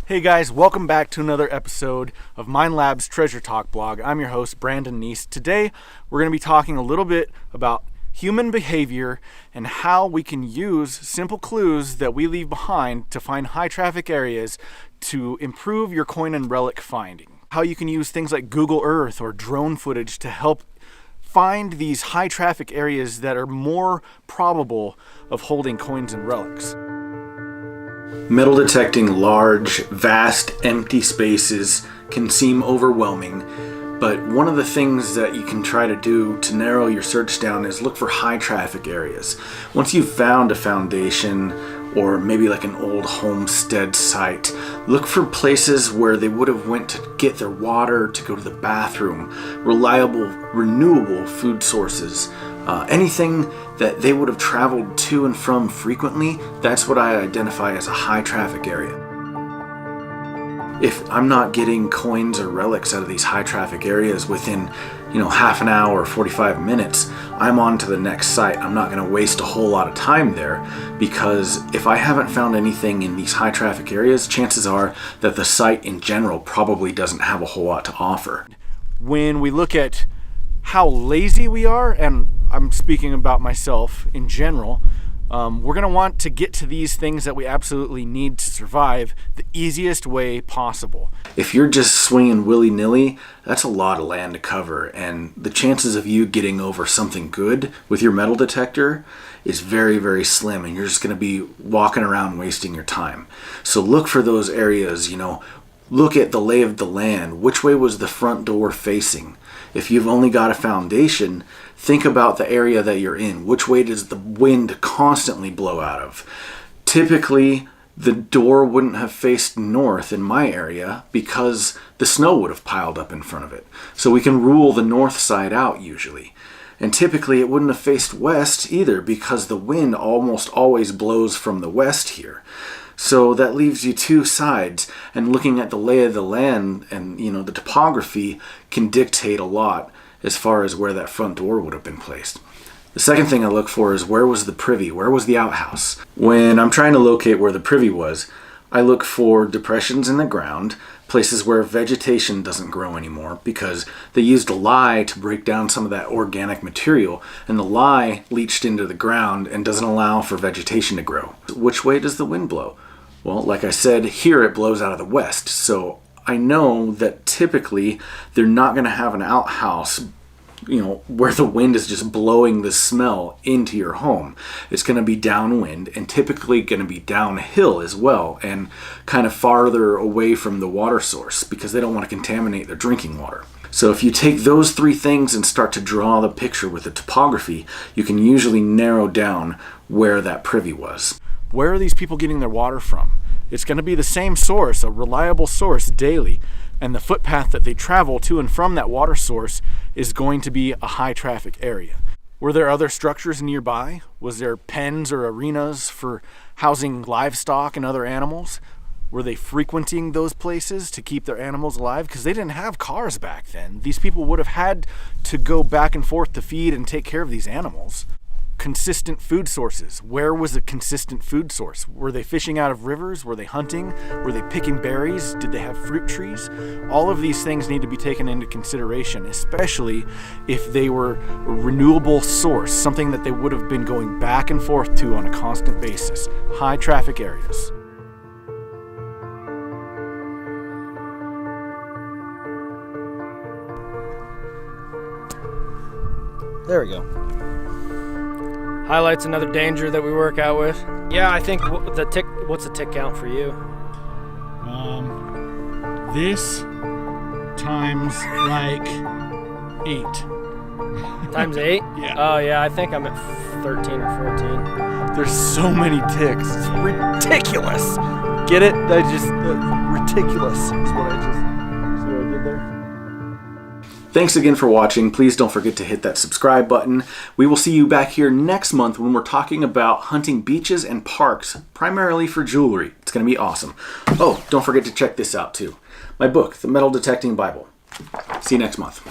Hey guys, welcome back to another episode of Minelab's Treasure Talk blog. I'm your host, Brandon Neese. Today, we're going to be talking a little bit about human behavior and how we can use simple clues that we leave behind to find high traffic areas to improve your coin and relic finding. How you can use things like Google Earth or drone footage to help find these high traffic areas that are more probable of holding coins and relics. Metal detecting large, vast, empty spaces can seem overwhelming, but one of the things that you can try to do to narrow your search down is look for high traffic areas. Once you've found a foundation or maybe like an old homestead site, look for places where they would have went to get their water, to go to the bathroom, reliable, renewable food sources. Anything that they would have traveled to and from frequently, that's what I identify as a high traffic area. If I'm not getting coins or relics out of these high traffic areas within, half an hour or 45 minutes, I'm on to the next site. I'm not going to waste a whole lot of time there, because if I haven't found anything in these high traffic areas, chances are that the site in general probably doesn't have a whole lot to offer. When we look at how lazy we are, and I'm speaking about myself in general, we're going to want to get to these things that we absolutely need to survive the easiest way possible. If you're just swinging willy-nilly, that's a lot of land to cover, and the chances of you getting over something good with your metal detector is very, very slim, and you're just going to be walking around wasting your time. So look for those areas, look at the lay of the land. Which way was the front door facing? If you've only got a foundation, think about the area that you're in. Which way does the wind constantly blow out of? Typically, the door wouldn't have faced north in my area because the snow would have piled up in front of it. So we can rule the north side out usually. And typically it wouldn't have faced west either because the wind almost always blows from the west here. So that leaves you two sides, and looking at the lay of the land and the topography can dictate a lot as far as where that front door would have been placed. The second thing I look for is where was the privy, where was the outhouse? When I'm trying to locate where the privy was, I look for depressions in the ground, places where vegetation doesn't grow anymore because they used a lye to break down some of that organic material, and the lye leached into the ground and doesn't allow for vegetation to grow. Which way does the wind blow? Well, like I said, here it blows out of the west, so I know that typically they're not going to have an outhouse where the wind is just blowing the smell into your home. It's going to be downwind and typically going to be downhill as well, and kind of farther away from the water source because they don't want to contaminate their drinking water. So if you take those three things and start to draw the picture with the topography, you can usually narrow down where that privy was. Where are these people getting their water from? It's going to be the same source, a reliable source daily, and the footpath that they travel to and from that water source is going to be a high traffic area. Were there other structures nearby? Was there pens or arenas for housing livestock and other animals? Were they frequenting those places to keep their animals alive? Because they didn't have cars back then. These people would have had to go back and forth to feed and take care of these animals. Consistent food sources. Where was a consistent food source? Were they fishing out of rivers? Were they hunting? Were they picking berries? Did they have fruit trees? All of these things need to be taken into consideration, especially if they were a renewable source, something that they would have been going back and forth to on a constant basis. High traffic areas. There we go. Highlights another danger that we work out with. Yeah, I think what's the tick count for you? This times like 8. Times 8? Yeah. Oh yeah, I think I'm at 13 or 14. There's so many ticks. It's ridiculous. Get it? Ridiculous is what I did there. Thanks again for watching. Please don't forget to hit that subscribe button. We will see you back here next month when we're talking about hunting beaches and parks, primarily for jewelry. It's going to be awesome. Oh, don't forget to check this out too. My book, The Metal Detecting Bible. See you next month.